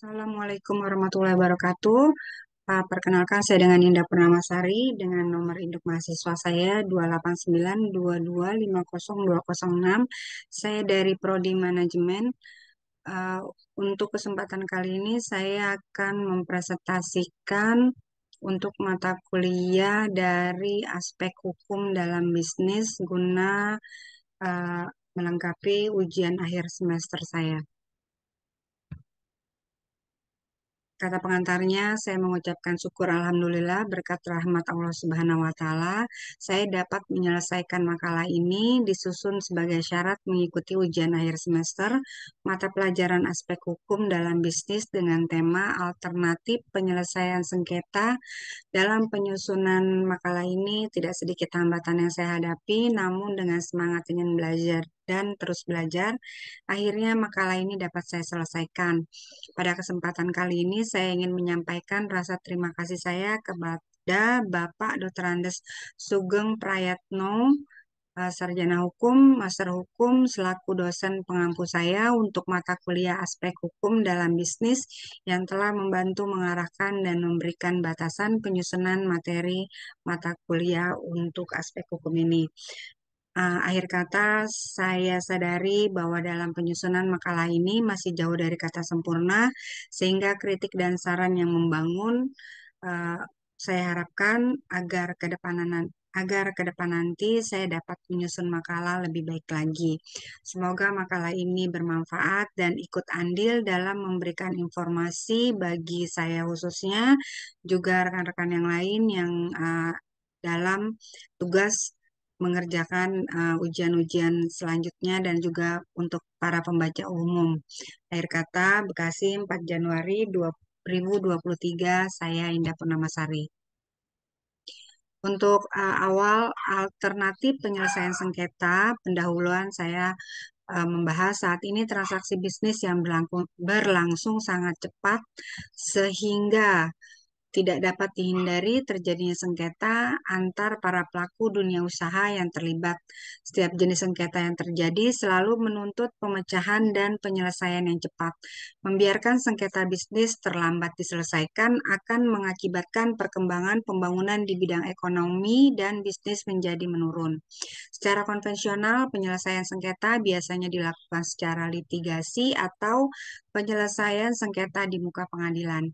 Assalamualaikum warahmatullahi wabarakatuh. Perkenalkan saya dengan Indah Purnamasari dengan nomor induk mahasiswa saya 28922500206. Saya dari Prodi Manajemen. Uh, untuk kesempatan kali ini saya akan mempresentasikan untuk mata kuliah dari aspek hukum dalam bisnis guna uh, melengkapi ujian akhir semester saya. Kata pengantarnya, saya mengucapkan syukur Alhamdulillah berkat rahmat Allah Subhanahu wa Ta'ala, saya dapat menyelesaikan makalah ini disusun sebagai syarat mengikuti ujian akhir semester mata pelajaran aspek hukum dalam bisnis dengan tema alternatif penyelesaian sengketa. Dalam penyusunan makalah ini tidak sedikit hambatan yang saya hadapi, namun dengan semangat ingin belajar dan terus belajar, akhirnya makalah ini dapat saya selesaikan. Pada kesempatan kali ini saya ingin menyampaikan rasa terima kasih saya kepada Bapak Dr. Andes Sugeng Prayatno, sarjana hukum, master hukum, selaku dosen pengampu saya untuk mata kuliah aspek hukum dalam bisnis yang telah membantu mengarahkan dan memberikan batasan penyusunan materi mata kuliah untuk aspek hukum ini. Akhir kata, saya sadari bahwa dalam penyusunan makalah ini masih jauh dari kata sempurna, sehingga kritik dan saran yang membangun uh, saya harapkan agar ke depan nanti saya dapat menyusun makalah lebih baik lagi. Semoga makalah ini bermanfaat dan ikut andil dalam memberikan informasi bagi saya khususnya, juga rekan-rekan yang lain yang dalam tugas mengerjakan ujian-ujian selanjutnya dan juga untuk para pembaca umum. Akhir kata, Bekasi 4 Januari 2023, saya Indah Purnamasari. Untuk awal alternatif penyelesaian sengketa, pendahuluan saya membahas saat ini transaksi bisnis yang berlangsung sangat cepat sehingga tidak dapat dihindari terjadinya sengketa antar para pelaku dunia usaha yang terlibat. Setiap jenis sengketa yang terjadi selalu menuntut pemecahan dan penyelesaian yang cepat. Membiarkan sengketa bisnis terlambat diselesaikan akan mengakibatkan perkembangan pembangunan di bidang ekonomi dan bisnis menjadi menurun. Secara konvensional, penyelesaian sengketa biasanya dilakukan secara litigasi atau penyelesaian sengketa di muka pengadilan.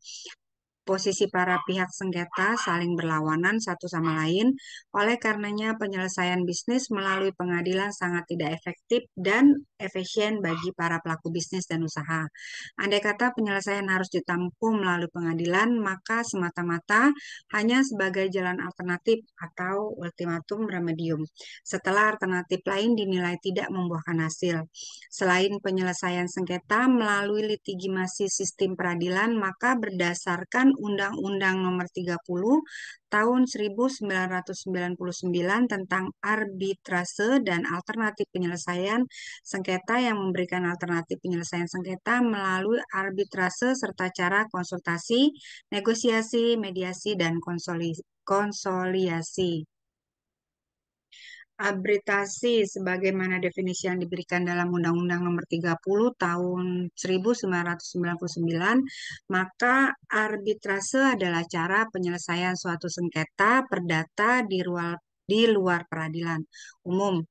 Posisi para pihak sengketa saling berlawanan satu sama lain, oleh karenanya penyelesaian bisnis melalui pengadilan sangat tidak efektif dan efisien bagi para pelaku bisnis dan usaha. Andai kata penyelesaian harus ditempuh melalui pengadilan, maka semata-mata hanya sebagai jalan alternatif atau ultimatum remedium. Setelah alternatif lain dinilai tidak membuahkan hasil. Selain penyelesaian sengketa melalui litigasi sistem peradilan, maka berdasarkan Undang-Undang Nomor 30 Tahun 1999 tentang arbitrase dan alternatif penyelesaian sengketa yang memberikan alternatif penyelesaian sengketa melalui arbitrase serta cara konsultasi, negosiasi, mediasi, dan konsoliasi. Arbitrasi sebagaimana definisi yang diberikan dalam Undang-Undang Nomor 30 Tahun 1999, maka arbitrase adalah cara penyelesaian suatu sengketa perdata di luar peradilan umum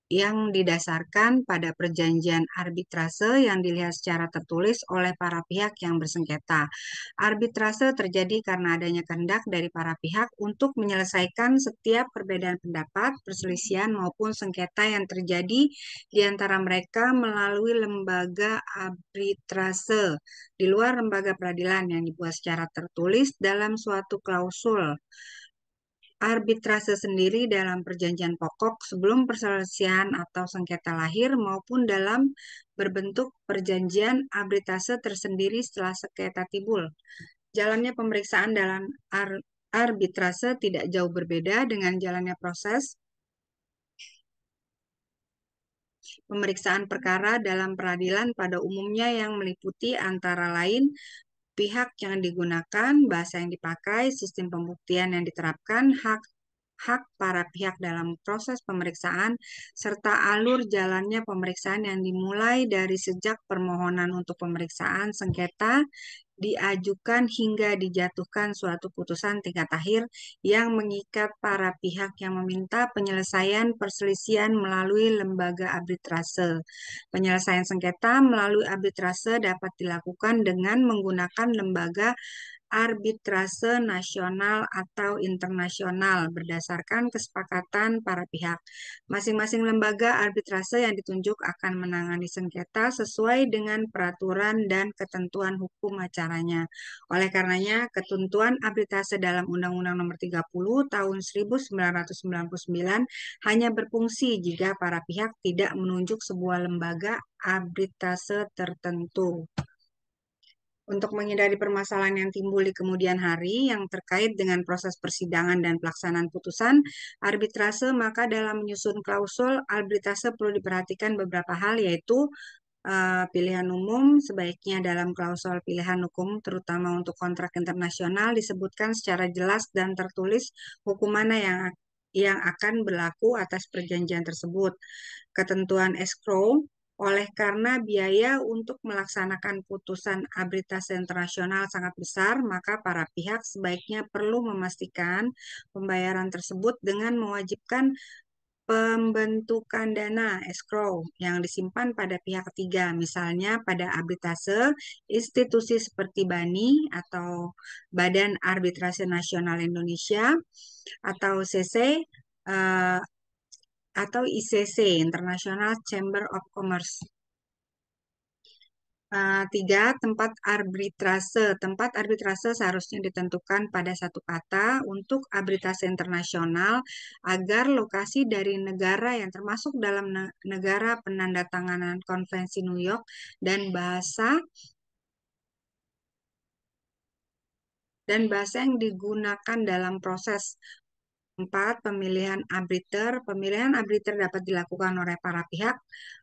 yang didasarkan pada perjanjian arbitrase yang dilihat secara tertulis oleh para pihak yang bersengketa. Arbitrase terjadi karena adanya kehendak dari para pihak untuk menyelesaikan setiap perbedaan pendapat, perselisihan maupun sengketa yang terjadi di antara mereka melalui lembaga arbitrase di luar lembaga peradilan yang dibuat secara tertulis dalam suatu klausul. Arbitrase sendiri dalam perjanjian pokok sebelum perselisihan atau sengketa lahir maupun dalam berbentuk perjanjian arbitrase tersendiri setelah sengketa timbul. Jalannya pemeriksaan dalam arbitrase tidak jauh berbeda dengan jalannya proses pemeriksaan perkara dalam peradilan pada umumnya yang meliputi antara lain pihak yang digunakan, bahasa yang dipakai, sistem pembuktian yang diterapkan, hak hak para pihak dalam proses pemeriksaan, serta alur jalannya pemeriksaan yang dimulai dari sejak permohonan untuk pemeriksaan sengketa diajukan hingga dijatuhkan suatu putusan tingkat akhir yang mengikat para pihak yang meminta penyelesaian perselisihan melalui lembaga arbitrase. Penyelesaian sengketa melalui arbitrase dapat dilakukan dengan menggunakan lembaga arbitrase nasional atau internasional berdasarkan kesepakatan para pihak. Masing-masing lembaga arbitrase yang ditunjuk akan menangani sengketa sesuai dengan peraturan dan ketentuan hukum acaranya. Oleh karenanya, ketentuan arbitrase dalam Undang-Undang Nomor 30 Tahun 1999 hanya berfungsi jika para pihak tidak menunjuk sebuah lembaga arbitrase tertentu. Untuk menghindari permasalahan yang timbul di kemudian hari yang terkait dengan proses persidangan dan pelaksanaan putusan arbitrase, maka dalam menyusun klausul arbitrase perlu diperhatikan beberapa hal, yaitu pilihan umum. Sebaiknya dalam klausul pilihan hukum, terutama untuk kontrak internasional, disebutkan secara jelas dan tertulis hukum mana yang akan berlaku atas perjanjian tersebut. Ketentuan escrow, oleh karena biaya untuk melaksanakan putusan arbitrase internasional sangat besar, maka para pihak sebaiknya perlu memastikan pembayaran tersebut dengan mewajibkan pembentukan dana escrow yang disimpan pada pihak ketiga, misalnya pada arbitrase institusi seperti BANI atau Badan Arbitrase Nasional Indonesia atau CC, eh, atau ICC, International Chamber of Commerce. Tiga, tempat arbitrase. Tempat arbitrase seharusnya ditentukan pada satu kata untuk arbitrase internasional agar lokasi dari negara yang termasuk dalam negara penandatanganan Konvensi New York dan bahasa yang digunakan dalam proses. 4. Pemilihan arbiter. Pemilihan arbiter dapat dilakukan oleh para pihak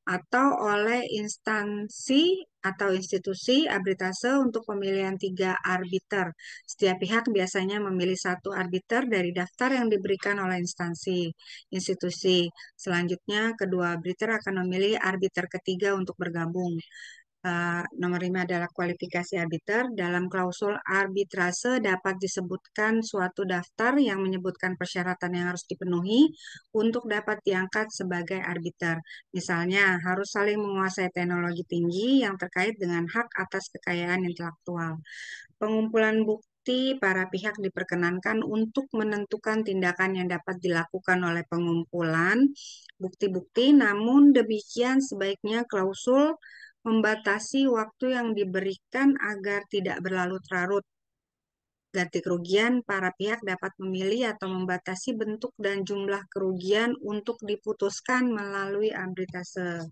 atau oleh instansi atau institusi arbitrase. Untuk pemilihan 3 arbiter, setiap pihak biasanya memilih satu arbiter dari daftar yang diberikan oleh institusi. Selanjutnya, kedua arbiter akan memilih arbiter ketiga untuk bergabung. Nomor 5 adalah kualifikasi arbiter. Dalam klausul arbitrase dapat disebutkan suatu daftar yang menyebutkan persyaratan yang harus dipenuhi untuk dapat diangkat sebagai arbiter. Misalnya, harus saling menguasai teknologi tinggi yang terkait dengan hak atas kekayaan intelektual. Pengumpulan bukti, para pihak diperkenankan untuk menentukan tindakan yang dapat dilakukan oleh pengumpulan bukti-bukti, namun demikian sebaiknya klausul membatasi waktu yang diberikan agar tidak berlarut-larut. Ganti kerugian, para pihak dapat memilih atau membatasi bentuk dan jumlah kerugian untuk diputuskan melalui arbitrase.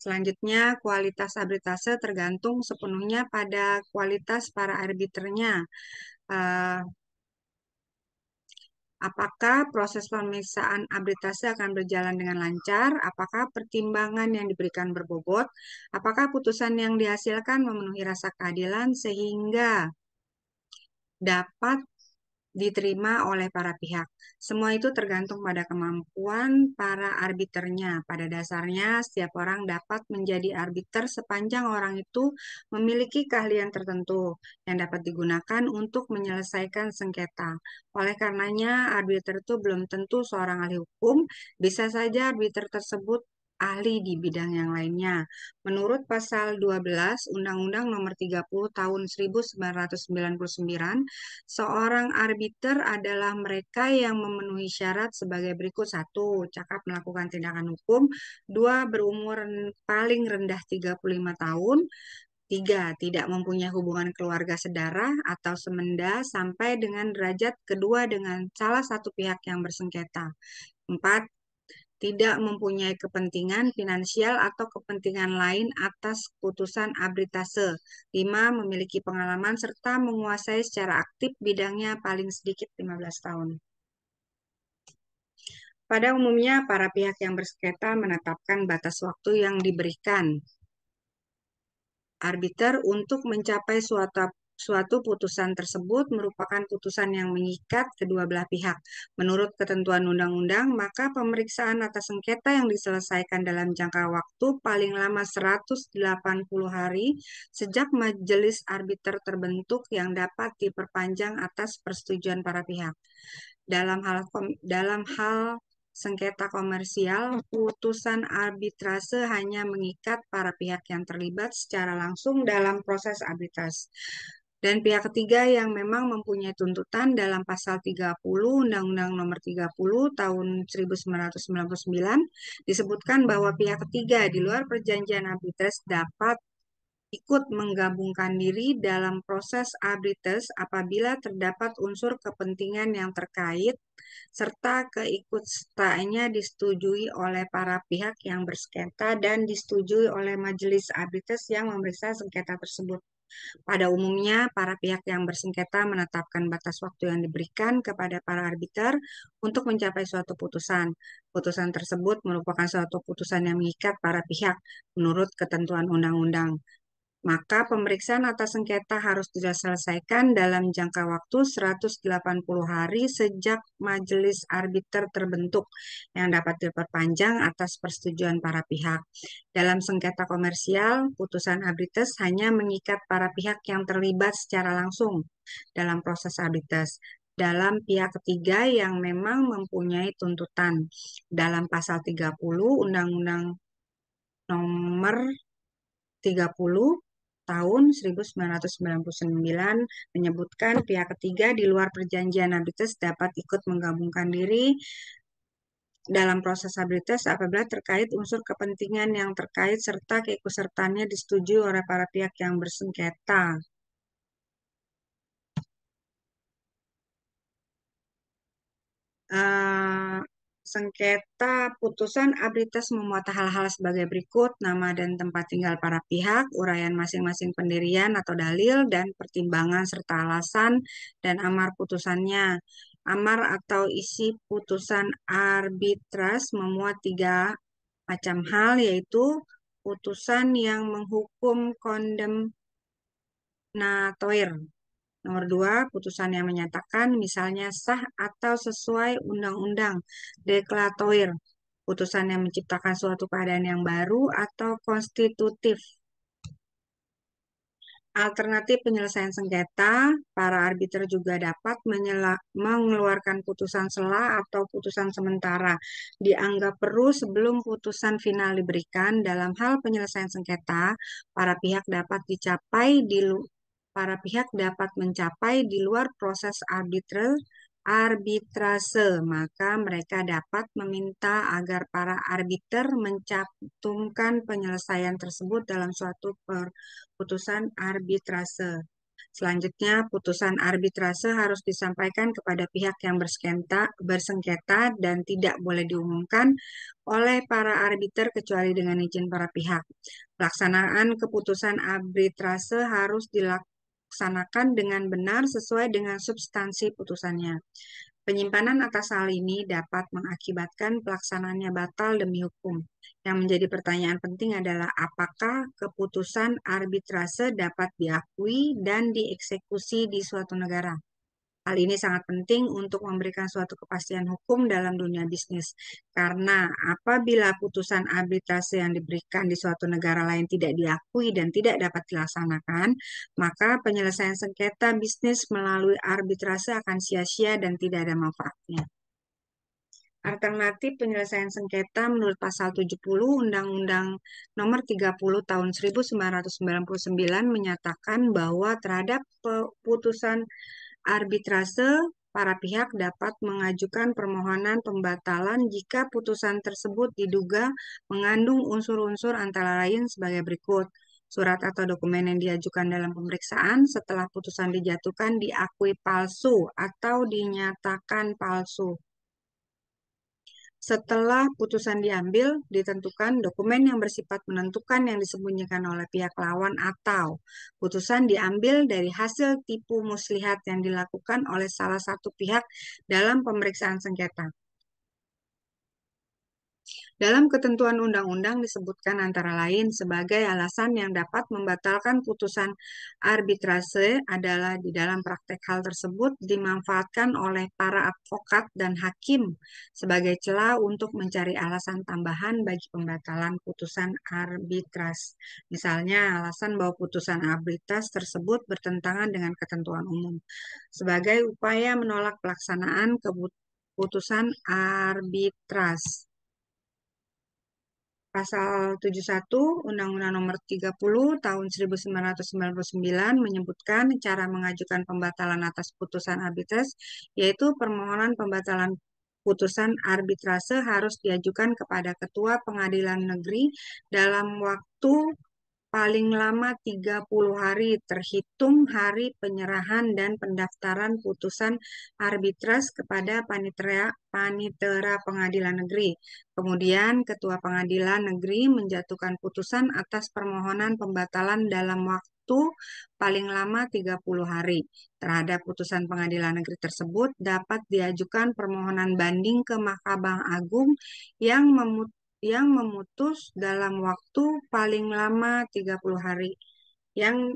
Selanjutnya, kualitas arbitrase tergantung sepenuhnya pada kualitas para arbiternya. Eh, Apakah proses pemeriksaan arbitrase akan berjalan dengan lancar? Apakah pertimbangan yang diberikan berbobot? Apakah putusan yang dihasilkan memenuhi rasa keadilan sehingga dapat diterima oleh para pihak? Semua itu tergantung pada kemampuan para arbiternya. Pada dasarnya, setiap orang dapat menjadi arbiter sepanjang orang itu memiliki keahlian tertentu yang dapat digunakan untuk menyelesaikan sengketa. Oleh karenanya, arbiter itu belum tentu seorang ahli hukum, bisa saja arbiter tersebut ahli di bidang yang lainnya. Menurut pasal 12 Undang-Undang Nomor 30 Tahun 1999, seorang arbiter adalah mereka yang memenuhi syarat sebagai berikut. 1. Cakap melakukan tindakan hukum. 2. Berumur paling rendah 35 tahun. 3. Tidak mempunyai hubungan keluarga sedarah atau semenda sampai dengan derajat kedua dengan salah satu pihak yang bersengketa. 4. Tidak mempunyai kepentingan finansial atau kepentingan lain atas putusan arbitrase. 5. Memiliki pengalaman serta menguasai secara aktif bidangnya paling sedikit 15 tahun. Pada umumnya, para pihak yang bersengketa menetapkan batas waktu yang diberikan arbiter untuk mencapai suatu putusan tersebut merupakan putusan yang mengikat kedua belah pihak. Menurut ketentuan undang-undang, maka pemeriksaan atas sengketa yang diselesaikan dalam jangka waktu paling lama 180 hari sejak majelis arbiter terbentuk yang dapat diperpanjang atas persetujuan para pihak. Dalam hal sengketa komersial, putusan arbitrase hanya mengikat para pihak yang terlibat secara langsung dalam proses arbitrase. Dan pihak ketiga yang memang mempunyai tuntutan dalam pasal 30 Undang-Undang Nomor 30 Tahun 1999 disebutkan bahwa pihak ketiga di luar perjanjian arbitrase dapat ikut menggabungkan diri dalam proses arbitrase apabila terdapat unsur kepentingan yang terkait serta keikutsertaannya disetujui oleh para pihak yang bersengketa dan disetujui oleh majelis arbitrase yang memeriksa sengketa tersebut. Pada umumnya, para pihak yang bersengketa menetapkan batas waktu yang diberikan kepada para arbiter untuk mencapai suatu putusan. Putusan tersebut merupakan suatu putusan yang mengikat para pihak menurut ketentuan undang-undang. Maka pemeriksaan atas sengketa harus diselesaikan dalam jangka waktu 180 hari sejak majelis arbiter terbentuk yang dapat diperpanjang atas persetujuan para pihak. Dalam sengketa komersial, putusan arbitrase hanya mengikat para pihak yang terlibat secara langsung dalam proses arbitrase dalam pihak ketiga yang memang mempunyai tuntutan dalam pasal 30 Undang-Undang Nomor 30 tahun 1999 menyebutkan pihak ketiga di luar perjanjian arbitrase dapat ikut menggabungkan diri dalam proses arbitrase apabila terkait unsur kepentingan yang terkait serta keikutsertaannya disetujui oleh para pihak yang bersengketa. Eh, Sengketa putusan arbitrase memuat hal-hal sebagai berikut: nama dan tempat tinggal para pihak, uraian masing-masing pendirian atau dalil, dan pertimbangan serta alasan dan amar putusannya. Amar atau isi putusan arbitrase memuat 3 macam hal, yaitu putusan yang menghukum kondemnatoir. Nomor 2, putusan yang menyatakan misalnya sah atau sesuai undang-undang, deklaratoir. Putusan yang menciptakan suatu keadaan yang baru atau konstitutif. Alternatif penyelesaian sengketa, para arbiter juga dapat mengeluarkan putusan sela atau putusan sementara dianggap perlu sebelum putusan final diberikan. Dalam hal penyelesaian sengketa, para pihak dapat mencapai di luar proses arbitrase, maka mereka dapat meminta agar para arbiter mencantumkan penyelesaian tersebut dalam suatu putusan arbitrase. Selanjutnya, putusan arbitrase harus disampaikan kepada pihak yang bersengketa dan tidak boleh diumumkan oleh para arbiter kecuali dengan izin para pihak. Pelaksanaan keputusan arbitrase harus dilaksanakan dengan benar sesuai dengan substansi putusannya. Penyimpanan atas hal ini dapat mengakibatkan pelaksanaannya batal demi hukum. Yang menjadi pertanyaan penting adalah apakah keputusan arbitrase dapat diakui dan dieksekusi di suatu negara. Hal ini sangat penting untuk memberikan suatu kepastian hukum dalam dunia bisnis, karena apabila putusan arbitrase yang diberikan di suatu negara lain tidak diakui dan tidak dapat dilaksanakan, maka penyelesaian sengketa bisnis melalui arbitrase akan sia-sia dan tidak ada manfaatnya. Alternatif penyelesaian sengketa menurut pasal 70 Undang-Undang Nomor 30 Tahun 1999 menyatakan bahwa terhadap putusan arbitrase, para pihak dapat mengajukan permohonan pembatalan jika putusan tersebut diduga mengandung unsur-unsur antara lain sebagai berikut. Surat atau dokumen yang diajukan dalam pemeriksaan setelah putusan dijatuhkan diakui palsu atau dinyatakan palsu. Setelah putusan diambil, ditentukan dokumen yang bersifat menentukan yang disembunyikan oleh pihak lawan atau putusan diambil dari hasil tipu muslihat yang dilakukan oleh salah satu pihak dalam pemeriksaan sengketa. Dalam ketentuan undang-undang disebutkan antara lain sebagai alasan yang dapat membatalkan putusan arbitrase adalah di dalam praktek hal tersebut dimanfaatkan oleh para advokat dan hakim sebagai celah untuk mencari alasan tambahan bagi pembatalan putusan arbitras. Misalnya, alasan bahwa putusan arbitras tersebut bertentangan dengan ketentuan umum sebagai upaya menolak pelaksanaan keputusan arbitras. Pasal 71 Undang-Undang Nomor 30 Tahun 1999 menyebutkan cara mengajukan pembatalan atas putusan arbitras, yaitu permohonan pembatalan putusan arbitrase harus diajukan kepada Ketua Pengadilan Negeri dalam waktu paling lama 30 hari terhitung hari penyerahan dan pendaftaran putusan arbitras kepada panitera pengadilan negeri. Kemudian Ketua Pengadilan Negeri menjatuhkan putusan atas permohonan pembatalan dalam waktu paling lama 30 hari. Terhadap putusan pengadilan negeri tersebut dapat diajukan permohonan banding ke Mahkamah Agung yang memutus dalam waktu paling lama 30 hari yang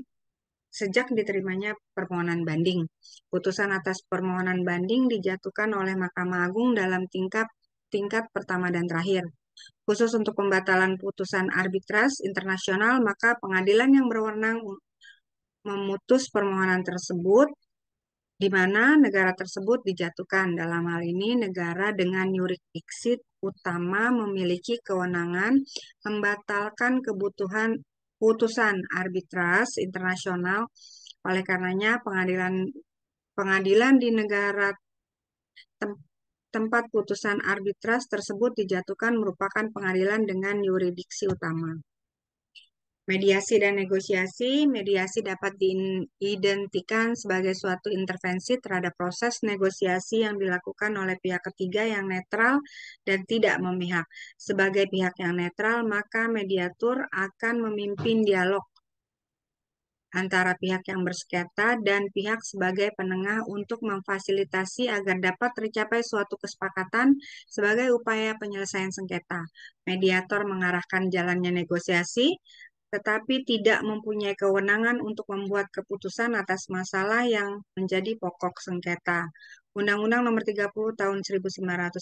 sejak diterimanya permohonan banding. Putusan atas permohonan banding dijatuhkan oleh Mahkamah Agung dalam tingkat pertama dan terakhir. Khusus untuk pembatalan putusan arbitras internasional, maka pengadilan yang berwenang memutus permohonan tersebut di mana negara tersebut dijatuhkan. Dalam hal ini, negara dengan yurisdiksi utama memiliki kewenangan membatalkan putusan arbitras internasional. Oleh karenanya, pengadilan di negara tempat putusan arbitras tersebut dijatuhkan merupakan pengadilan dengan yurisdiksi utama. Mediasi dan negosiasi. Mediasi dapat diidentikan sebagai suatu intervensi terhadap proses negosiasi yang dilakukan oleh pihak ketiga yang netral dan tidak memihak. Sebagai pihak yang netral, maka mediatur akan memimpin dialog antara pihak yang bersengketa dan pihak sebagai penengah untuk memfasilitasi agar dapat tercapai suatu kesepakatan sebagai upaya penyelesaian sengketa. Mediator mengarahkan jalannya negosiasi, tetapi tidak mempunyai kewenangan untuk membuat keputusan atas masalah yang menjadi pokok sengketa. Undang-Undang Nomor 30 Tahun 1999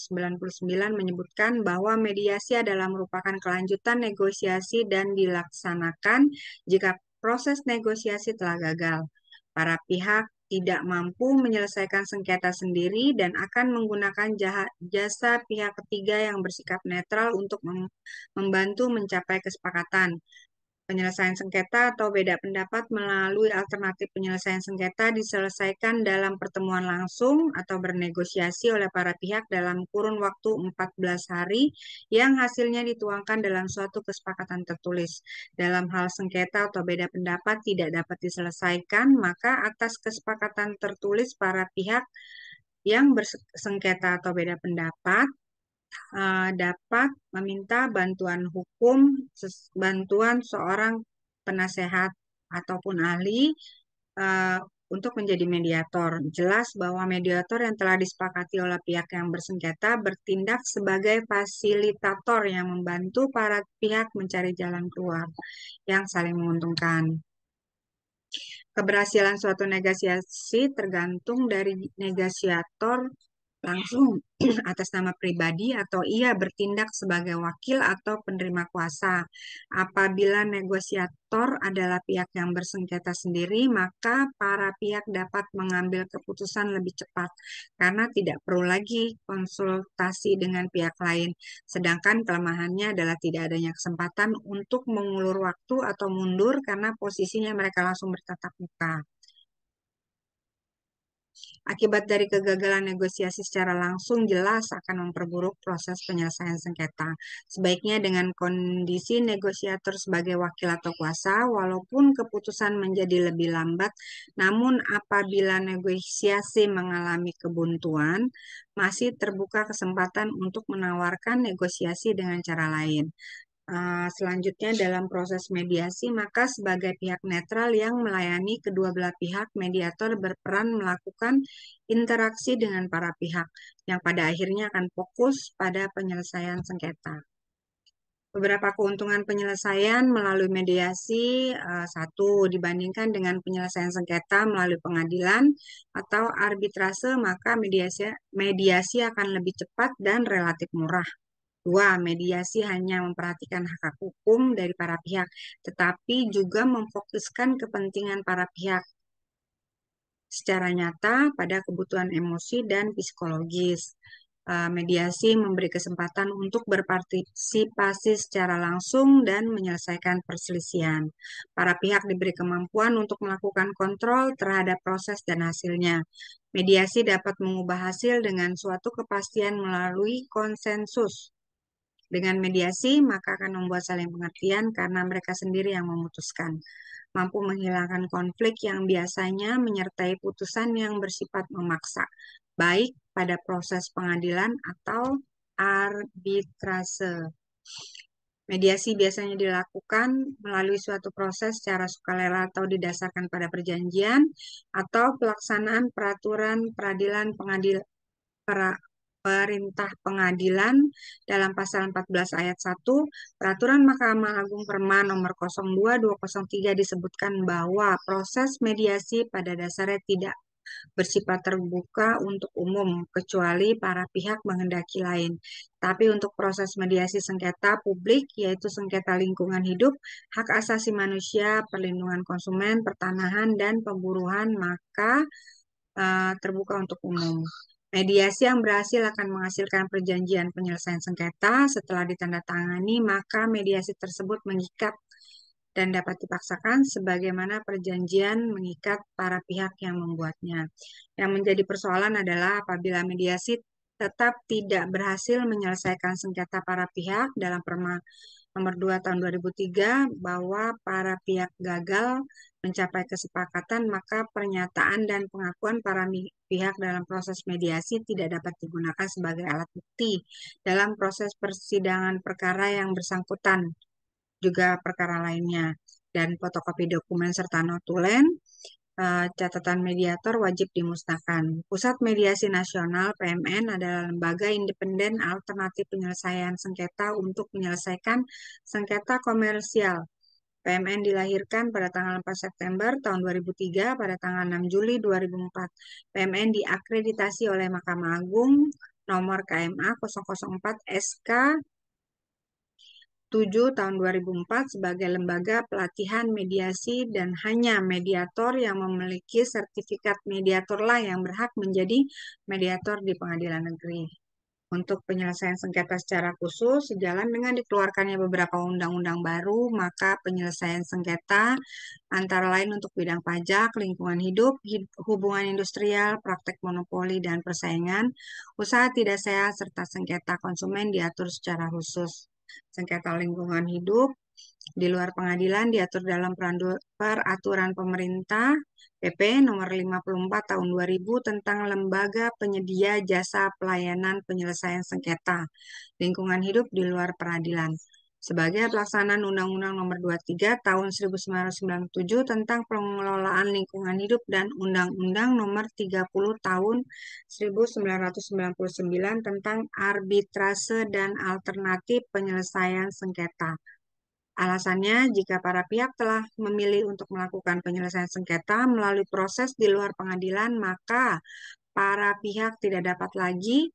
menyebutkan bahwa mediasi adalah merupakan kelanjutan negosiasi dan dilaksanakan jika proses negosiasi telah gagal. Para pihak tidak mampu menyelesaikan sengketa sendiri dan akan menggunakan jasa pihak ketiga yang bersikap netral untuk membantu mencapai kesepakatan. Penyelesaian sengketa atau beda pendapat melalui alternatif penyelesaian sengketa diselesaikan dalam pertemuan langsung atau bernegosiasi oleh para pihak dalam kurun waktu 14 hari yang hasilnya dituangkan dalam suatu kesepakatan tertulis. Dalam hal sengketa atau beda pendapat tidak dapat diselesaikan, maka atas kesepakatan tertulis para pihak yang bersengketa atau beda pendapat dapat meminta bantuan hukum, bantuan seorang penasehat ataupun ahli untuk menjadi mediator. Jelas bahwa mediator yang telah disepakati oleh pihak yang bersengketa bertindak sebagai fasilitator yang membantu para pihak mencari jalan keluar yang saling menguntungkan. Keberhasilan suatu negosiasi tergantung dari negosiator langsung atas nama pribadi atau ia bertindak sebagai wakil atau penerima kuasa. Apabila negosiator adalah pihak yang bersengketa sendiri, maka para pihak dapat mengambil keputusan lebih cepat karena tidak perlu lagi konsultasi dengan pihak lain. Sedangkan kelemahannya adalah tidak adanya kesempatan untuk mengulur waktu atau mundur karena posisinya mereka langsung bertatap muka. Akibat dari kegagalan negosiasi secara langsung jelas akan memperburuk proses penyelesaian sengketa. Sebaiknya dengan kondisi negosiator sebagai wakil atau kuasa, walaupun keputusan menjadi lebih lambat, namun apabila negosiasi mengalami kebuntuan, masih terbuka kesempatan untuk menawarkan negosiasi dengan cara lain. Selanjutnya dalam proses mediasi, maka sebagai pihak netral yang melayani kedua belah pihak, mediator berperan melakukan interaksi dengan para pihak yang pada akhirnya akan fokus pada penyelesaian sengketa. Beberapa keuntungan penyelesaian melalui mediasi, satu, dibandingkan dengan penyelesaian sengketa melalui pengadilan atau arbitrase, maka mediasi akan lebih cepat dan relatif murah. Dua, mediasi hanya memperhatikan hak hukum dari para pihak, tetapi juga memfokuskan kepentingan para pihak secara nyata pada kebutuhan emosi dan psikologis. Mediasi memberi kesempatan untuk berpartisipasi secara langsung dan menyelesaikan perselisihan. Para pihak diberi kemampuan untuk melakukan kontrol terhadap proses dan hasilnya. Mediasi dapat mengubah hasil dengan suatu kepastian melalui konsensus. Dengan mediasi, maka akan membuat saling pengertian karena mereka sendiri yang memutuskan. Mampu menghilangkan konflik yang biasanya menyertai putusan yang bersifat memaksa, baik pada proses pengadilan atau arbitrase. Mediasi biasanya dilakukan melalui suatu proses secara sukarela atau didasarkan pada perjanjian atau pelaksanaan peraturan peradilan perintah pengadilan dalam pasal 14 ayat 1 Peraturan Mahkamah Agung Perma nomor 02/2003 disebutkan bahwa proses mediasi pada dasarnya tidak bersifat terbuka untuk umum kecuali para pihak menghendaki lain. Tapi untuk proses mediasi sengketa publik yaitu sengketa lingkungan hidup, hak asasi manusia, perlindungan konsumen, pertanahan dan pemburuan maka terbuka untuk umum. Mediasi yang berhasil akan menghasilkan perjanjian penyelesaian sengketa. Setelah ditandatangani, maka mediasi tersebut mengikat dan dapat dipaksakan sebagaimana perjanjian mengikat para pihak yang membuatnya. Yang menjadi persoalan adalah apabila mediasi tetap tidak berhasil menyelesaikan sengketa para pihak dalam Perma nomor 2 tahun 2003 bahwa para pihak gagal mencapai kesepakatan, maka pernyataan dan pengakuan para pihak dalam proses mediasi tidak dapat digunakan sebagai alat bukti dalam proses persidangan perkara yang bersangkutan, juga perkara lainnya. Dan fotokopi dokumen serta notulen catatan mediator wajib dimusnahkan. Pusat Mediasi Nasional (PMN) adalah lembaga independen alternatif penyelesaian sengketa untuk menyelesaikan sengketa komersial. PMN dilahirkan pada tanggal 4 September tahun 2003, pada tanggal 6 Juli 2004. PMN diakreditasi oleh Mahkamah Agung nomor KMA 004 SK 7 tahun 2004 sebagai lembaga pelatihan mediasi dan hanya mediator yang memiliki sertifikat mediatorlah yang berhak menjadi mediator di pengadilan negeri. Untuk penyelesaian sengketa secara khusus, sejalan dengan dikeluarkannya beberapa undang-undang baru, maka penyelesaian sengketa antara lain untuk bidang pajak, lingkungan hidup, hubungan industrial, praktek monopoli dan persaingan, usaha tidak sehat, serta sengketa konsumen diatur secara khusus. Sengketa lingkungan hidup di luar pengadilan diatur dalam peraturan pemerintah PP nomor 54 tahun 2000 tentang lembaga penyedia jasa pelayanan penyelesaian sengketa lingkungan hidup di luar peradilan sebagai pelaksanaan Undang-Undang Nomor 23 Tahun 1997 tentang pengelolaan lingkungan hidup dan Undang-Undang Nomor 30 Tahun 1999 tentang arbitrase dan alternatif penyelesaian sengketa. Alasannya, jika para pihak telah memilih untuk melakukan penyelesaian sengketa melalui proses di luar pengadilan, maka para pihak tidak dapat lagi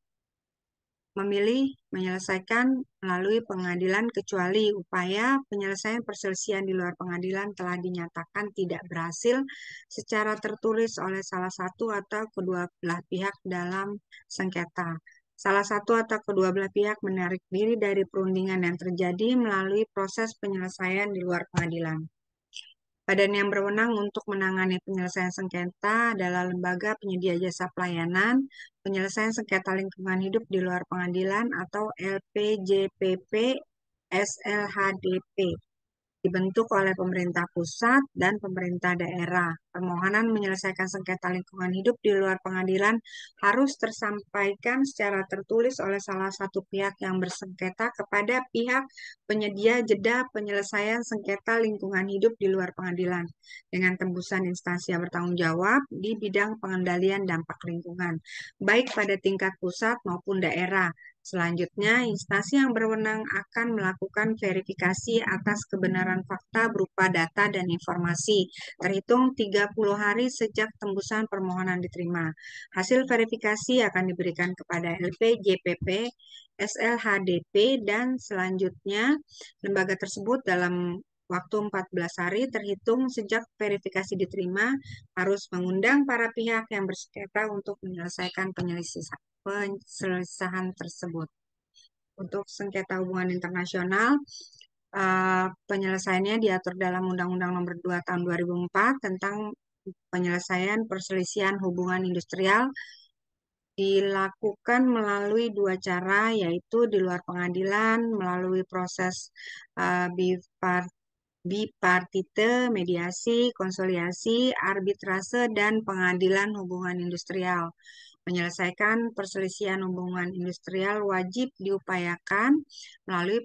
memilih menyelesaikan melalui pengadilan kecuali upaya penyelesaian perselisihan di luar pengadilan telah dinyatakan tidak berhasil secara tertulis oleh salah satu atau kedua belah pihak dalam sengketa. Salah satu atau kedua belah pihak menarik diri dari perundingan yang terjadi melalui proses penyelesaian di luar pengadilan. Badan yang berwenang untuk menangani penyelesaian sengketa adalah Lembaga Penyedia Jasa Pelayanan Penyelesaian Sengketa Lingkungan Hidup di Luar Pengadilan atau LPJPP SLHDP, dibentuk oleh pemerintah pusat dan pemerintah daerah. Permohonan menyelesaikan sengketa lingkungan hidup di luar pengadilan harus tersampaikan secara tertulis oleh salah satu pihak yang bersengketa kepada pihak penyedia jeda penyelesaian sengketa lingkungan hidup di luar pengadilan dengan tembusan instansi yang bertanggung jawab di bidang pengendalian dampak lingkungan, baik pada tingkat pusat maupun daerah. Selanjutnya, instansi yang berwenang akan melakukan verifikasi atas kebenaran fakta berupa data dan informasi, terhitung 30 hari sejak tembusan permohonan diterima. Hasil verifikasi akan diberikan kepada LP, JPP, SLHDP, dan selanjutnya lembaga tersebut dalam waktu 14 hari terhitung sejak verifikasi diterima harus mengundang para pihak yang bersengketa untuk menyelesaikan penyelesaian tersebut. Untuk sengketa hubungan internasional, penyelesaiannya diatur dalam Undang-Undang Nomor 2 Tahun 2004 tentang penyelesaian perselisihan hubungan industrial dilakukan melalui dua cara, yaitu di luar pengadilan melalui proses bipartite, mediasi, konsiliasi, arbitrase, dan pengadilan hubungan industrial. Menyelesaikan perselisihan hubungan industrial wajib diupayakan melalui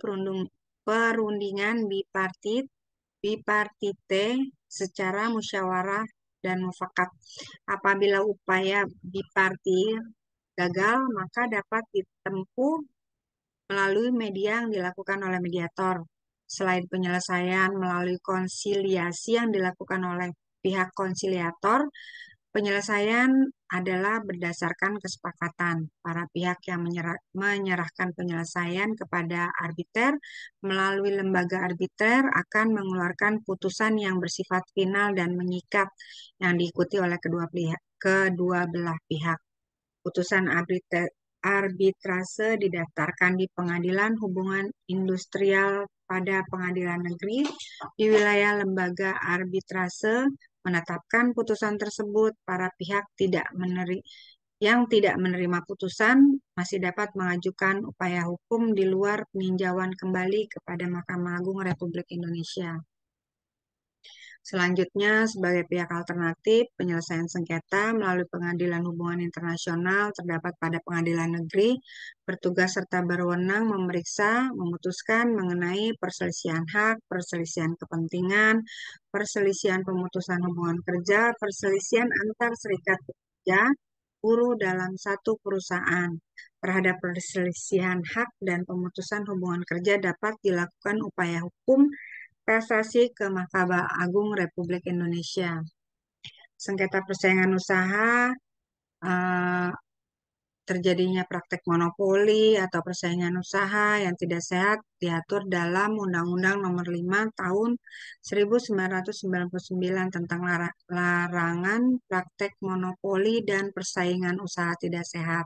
perundingan bipartite secara musyawarah dan mufakat. Apabila upaya bipartit gagal, maka dapat ditempuh melalui media yang dilakukan oleh mediator. Selain penyelesaian melalui konsiliasi yang dilakukan oleh pihak konsiliator, penyelesaian adalah berdasarkan kesepakatan. Para pihak yang menyerahkan penyelesaian kepada arbiter melalui lembaga arbiter akan mengeluarkan putusan yang bersifat final dan mengikat yang diikuti oleh kedua belah pihak. Putusan arbitrase didaftarkan di Pengadilan Hubungan Industrial pada Pengadilan Negeri di wilayah lembaga arbitrase menetapkan putusan tersebut. Para pihak yang tidak menerima putusan masih dapat mengajukan upaya hukum di luar peninjauan kembali kepada Mahkamah Agung Republik Indonesia. Selanjutnya, sebagai pihak alternatif, penyelesaian sengketa melalui Pengadilan Hubungan Internasional terdapat pada pengadilan negeri, bertugas serta berwenang memeriksa, memutuskan mengenai perselisihan hak, perselisihan kepentingan, perselisihan pemutusan hubungan kerja, perselisihan antar serikat pekerja, buruh dalam satu perusahaan. Terhadap perselisihan hak dan pemutusan hubungan kerja dapat dilakukan upaya hukum kasasi ke Mahkamah Agung Republik Indonesia. Sengketa persaingan usaha, terjadinya praktek monopoli atau persaingan usaha yang tidak sehat diatur dalam Undang-Undang Nomor 5 Tahun 1999 tentang larangan praktek monopoli dan persaingan usaha tidak sehat.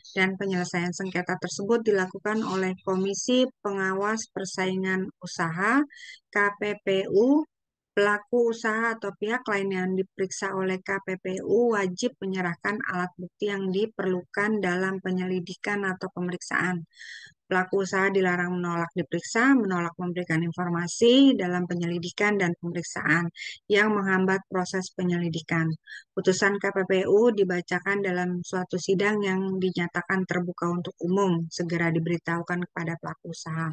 Dan penyelesaian sengketa tersebut dilakukan oleh Komisi Pengawas Persaingan Usaha (KPPU). Pelaku usaha atau pihak lain yang diperiksa oleh KPPU wajib menyerahkan alat bukti yang diperlukan dalam penyelidikan atau pemeriksaan. Pelaku usaha dilarang menolak diperiksa, menolak memberikan informasi dalam penyelidikan dan pemeriksaan yang menghambat proses penyelidikan. Putusan KPPU dibacakan dalam suatu sidang yang dinyatakan terbuka untuk umum, segera diberitahukan kepada pelaku usaha.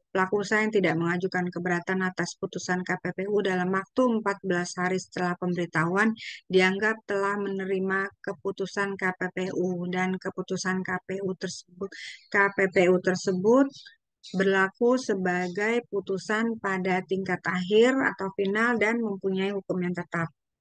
Pelaku usaha yang tidak mengajukan keberatan atas putusan KPPU dalam waktu 14 hari setelah pemberitahuan dianggap telah menerima keputusan KPPU dan keputusan KPPU tersebut berlaku sebagai putusan pada tingkat akhir atau final dan mempunyai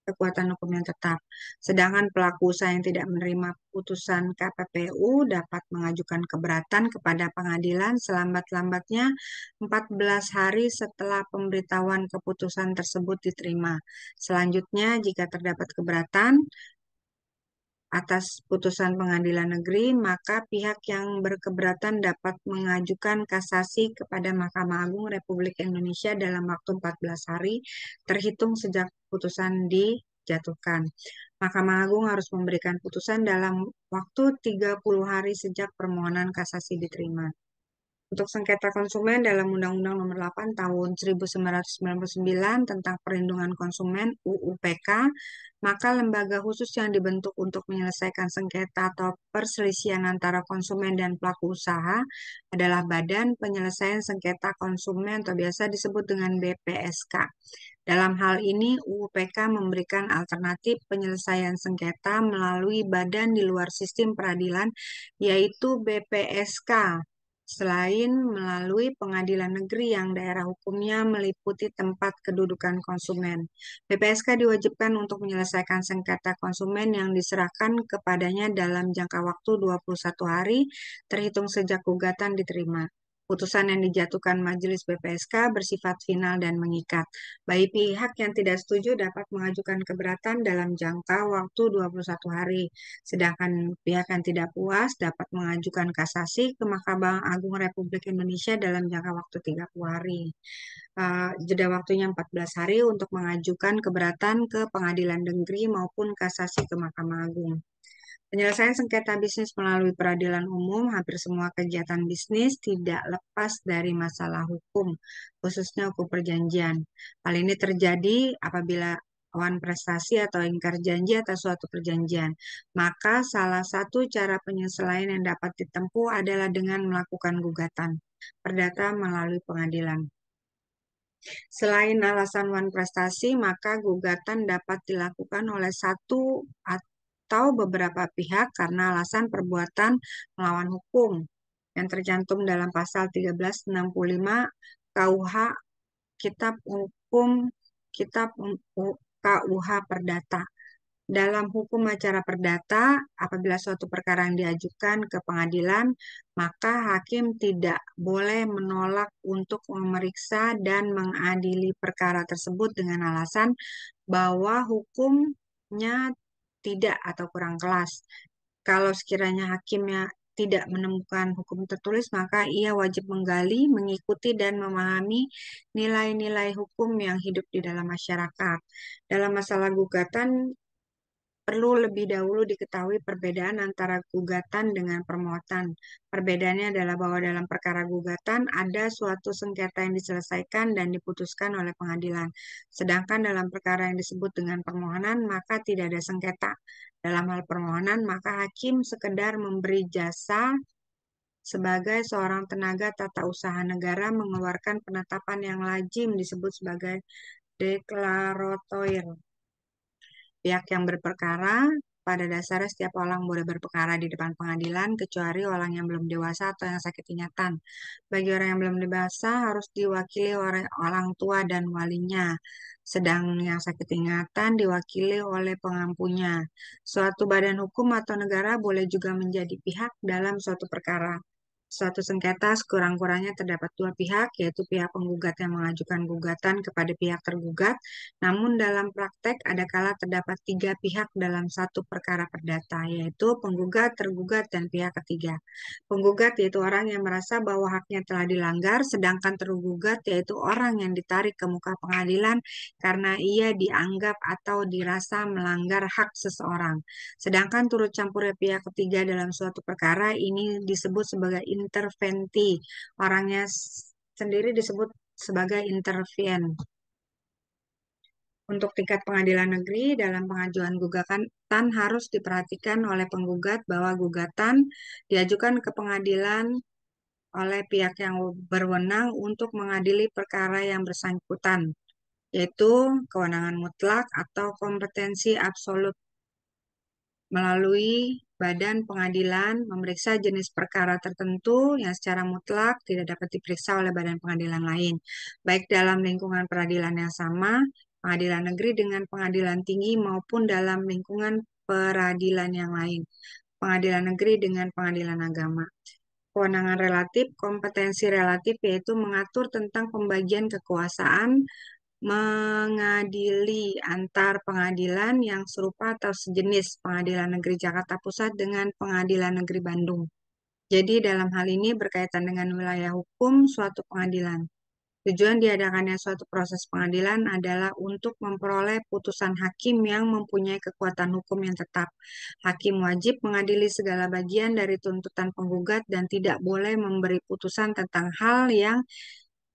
kekuatan hukum yang tetap. Sedangkan pelaku usaha yang tidak menerima putusan KPPU dapat mengajukan keberatan kepada pengadilan selambat-lambatnya 14 hari setelah pemberitahuan keputusan tersebut diterima. Selanjutnya, jika terdapat keberatan atas putusan pengadilan negeri, maka pihak yang berkeberatan dapat mengajukan kasasi kepada Mahkamah Agung Republik Indonesia dalam waktu 14 hari terhitung sejak putusan dijatuhkan. Mahkamah Agung harus memberikan putusan dalam waktu 30 hari sejak permohonan kasasi diterima. Untuk sengketa konsumen dalam Undang-Undang Nomor 8 Tahun 1999 tentang Perlindungan Konsumen (UUPK), maka lembaga khusus yang dibentuk untuk menyelesaikan sengketa atau perselisihan antara konsumen dan pelaku usaha adalah Badan Penyelesaian Sengketa Konsumen atau biasa disebut dengan BPSK. Dalam hal ini, UUPK memberikan alternatif penyelesaian sengketa melalui badan di luar sistem peradilan, yaitu BPSK, selain melalui pengadilan negeri yang daerah hukumnya meliputi tempat kedudukan konsumen. BPSK diwajibkan untuk menyelesaikan sengketa konsumen yang diserahkan kepadanya dalam jangka waktu 21 hari terhitung sejak gugatan diterima. Putusan yang dijatuhkan Majelis BPSK bersifat final dan mengikat. Bagi pihak yang tidak setuju dapat mengajukan keberatan dalam jangka waktu 21 hari. Sedangkan pihak yang tidak puas dapat mengajukan kasasi ke Mahkamah Agung Republik Indonesia dalam jangka waktu 30 hari. Jeda waktunya 14 hari untuk mengajukan keberatan ke pengadilan negeri maupun kasasi ke Mahkamah Agung. Penyelesaian sengketa bisnis melalui peradilan umum, hampir semua kegiatan bisnis tidak lepas dari masalah hukum, khususnya hukum perjanjian. Hal ini terjadi apabila wan prestasi atau ingkar janji atas suatu perjanjian. Maka salah satu cara penyelesaian yang dapat ditempuh adalah dengan melakukan gugatan perdata melalui pengadilan. Selain alasan wan prestasi, maka gugatan dapat dilakukan oleh satu atau beberapa pihak karena alasan perbuatan melawan hukum yang tercantum dalam pasal 1365 KUH Kitab Hukum Kitab KUH Perdata. Dalam hukum acara perdata, apabila suatu perkara yang diajukan ke pengadilan, maka hakim tidak boleh menolak untuk memeriksa dan mengadili perkara tersebut dengan alasan bahwa hukumnya tidak atau kurang kelas. Kalau sekiranya hakimnya tidak menemukan hukum tertulis, maka ia wajib menggali, mengikuti, dan memahami nilai-nilai hukum yang hidup di dalam masyarakat. Dalam masalah gugatan, perlu lebih dahulu diketahui perbedaan antara gugatan dengan permohonan. Perbedaannya adalah bahwa dalam perkara gugatan ada suatu sengketa yang diselesaikan dan diputuskan oleh pengadilan. Sedangkan dalam perkara yang disebut dengan permohonan, maka tidak ada sengketa. Dalam hal permohonan, maka hakim sekedar memberi jasa sebagai seorang tenaga tata usaha negara mengeluarkan penetapan yang lazim disebut sebagai deklaratoire. Pihak yang berperkara, pada dasarnya setiap orang boleh berperkara di depan pengadilan, kecuali orang yang belum dewasa atau yang sakit ingatan. Bagi orang yang belum dewasa, harus diwakili oleh orang tua dan walinya. Sedang yang sakit ingatan diwakili oleh pengampunya. Suatu badan hukum atau negara boleh juga menjadi pihak dalam suatu perkara. Suatu sengketa sekurang-kurangnya terdapat dua pihak, yaitu pihak penggugat yang mengajukan gugatan kepada pihak tergugat. Namun dalam praktek adakala terdapat tiga pihak dalam satu perkara perdata, yaitu penggugat, tergugat, dan pihak ketiga. Penggugat yaitu orang yang merasa bahwa haknya telah dilanggar, sedangkan tergugat yaitu orang yang ditarik ke muka pengadilan karena ia dianggap atau dirasa melanggar hak seseorang. Sedangkan turut campurnya pihak ketiga dalam suatu perkara ini disebut sebagai interventi. Orangnya sendiri disebut sebagai intervien. Untuk tingkat pengadilan negeri, dalam pengajuan gugatan harus diperhatikan oleh penggugat bahwa gugatan diajukan ke pengadilan oleh pihak yang berwenang untuk mengadili perkara yang bersangkutan, yaitu kewenangan mutlak atau kompetensi absolut melalui badan pengadilan memeriksa jenis perkara tertentu yang secara mutlak tidak dapat diperiksa oleh badan pengadilan lain, baik dalam lingkungan peradilan yang sama, pengadilan negeri dengan pengadilan tinggi maupun dalam lingkungan peradilan yang lain, pengadilan negeri dengan pengadilan agama. Kewenangan relatif, kompetensi relatif yaitu mengatur tentang pembagian kekuasaan mengadili antar pengadilan yang serupa atau sejenis Pengadilan Negeri Jakarta Pusat dengan Pengadilan Negeri Bandung. Jadi dalam hal ini berkaitan dengan wilayah hukum suatu pengadilan. Tujuan diadakannya suatu proses pengadilan adalah untuk memperoleh putusan hakim yang mempunyai kekuatan hukum yang tetap. Hakim wajib mengadili segala bagian dari tuntutan penggugat dan tidak boleh memberi putusan tentang hal yang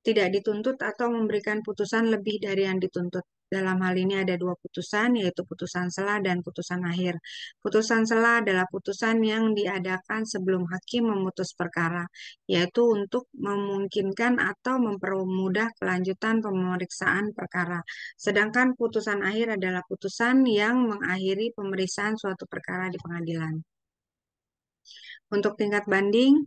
tidak dituntut atau memberikan putusan lebih dari yang dituntut. Dalam hal ini ada dua putusan, yaitu putusan sela dan putusan akhir. Putusan sela adalah putusan yang diadakan sebelum hakim memutus perkara, yaitu untuk memungkinkan atau mempermudah kelanjutan pemeriksaan perkara. Sedangkan putusan akhir adalah putusan yang mengakhiri pemeriksaan suatu perkara di pengadilan. Untuk tingkat banding,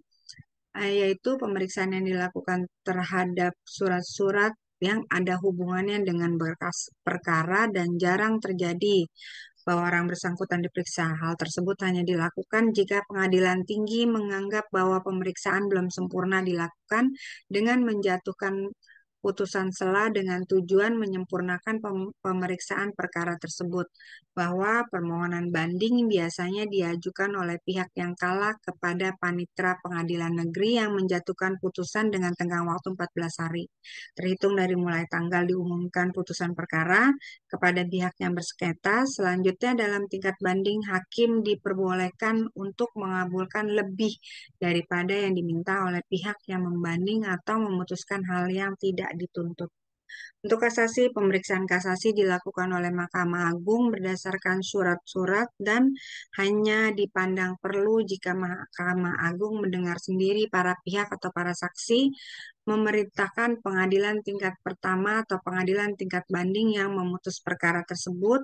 yaitu pemeriksaan yang dilakukan terhadap surat-surat yang ada hubungannya dengan berkas perkara dan jarang terjadi bahwa orang bersangkutan diperiksa. Hal tersebut hanya dilakukan jika pengadilan tinggi menganggap bahwa pemeriksaan belum sempurna dilakukan dengan menjatuhkan putusan sela dengan tujuan menyempurnakan pemeriksaan perkara tersebut, bahwa permohonan banding biasanya diajukan oleh pihak yang kalah kepada panitera pengadilan negeri yang menjatuhkan putusan dengan tenggang waktu 14 hari, terhitung dari mulai tanggal diumumkan putusan perkara kepada pihak yang bersengketa. Selanjutnya dalam tingkat banding, hakim diperbolehkan untuk mengabulkan lebih daripada yang diminta oleh pihak yang membanding atau memutuskan hal yang tidak dituntut. Untuk kasasi, pemeriksaan kasasi dilakukan oleh Mahkamah Agung berdasarkan surat-surat dan hanya dipandang perlu jika Mahkamah Agung mendengar sendiri para pihak atau para saksi memerintahkan pengadilan tingkat pertama atau pengadilan tingkat banding yang memutus perkara tersebut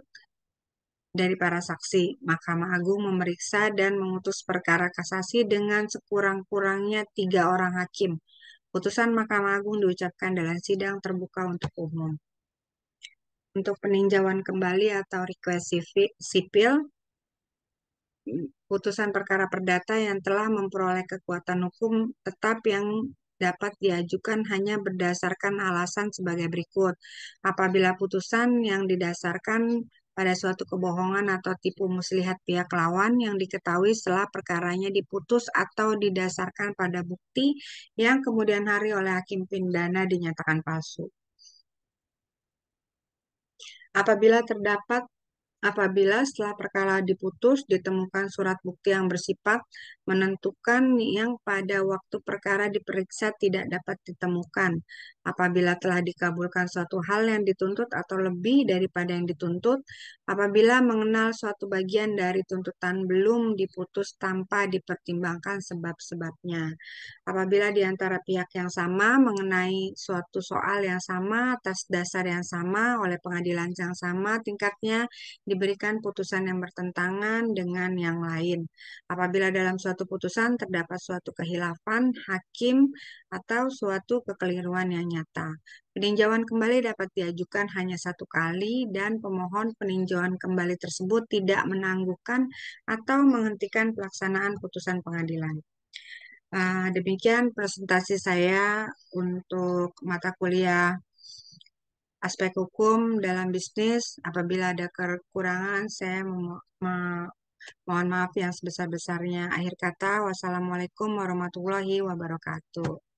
dari para saksi. Mahkamah Agung memeriksa dan memutus perkara kasasi dengan sekurang-kurangnya 3 orang hakim. Putusan Mahkamah Agung diucapkan dalam sidang terbuka untuk umum. Untuk peninjauan kembali atau request sipil, putusan perkara perdata yang telah memperoleh kekuatan hukum tetap yang dapat diajukan hanya berdasarkan alasan sebagai berikut. Apabila putusan yang didasarkan pada suatu kebohongan atau tipu muslihat pihak lawan yang diketahui setelah perkaranya diputus atau didasarkan pada bukti yang kemudian hari oleh hakim pidana dinyatakan palsu. Apabila setelah perkara diputus ditemukan surat bukti yang bersifat menentukan yang pada waktu perkara diperiksa tidak dapat ditemukan. Apabila telah dikabulkan suatu hal yang dituntut atau lebih daripada yang dituntut, apabila mengenal suatu bagian dari tuntutan belum diputus tanpa dipertimbangkan sebab-sebabnya. Apabila di antara pihak yang sama mengenai suatu soal yang sama atas dasar yang sama oleh pengadilan yang sama tingkatnya, diberikan putusan yang bertentangan dengan yang lain. Apabila dalam suatu putusan terdapat suatu kehilafan hakim atau suatu kekeliruan yang nyata. Peninjauan kembali dapat diajukan hanya 1 kali dan pemohon peninjauan kembali tersebut tidak menangguhkan atau menghentikan pelaksanaan putusan pengadilan. Demikian presentasi saya untuk mata kuliah aspek hukum dalam bisnis. Apabila ada kekurangan, saya mohon maaf yang sebesar-besarnya. Akhir kata, wassalamualaikum warahmatullahi wabarakatuh.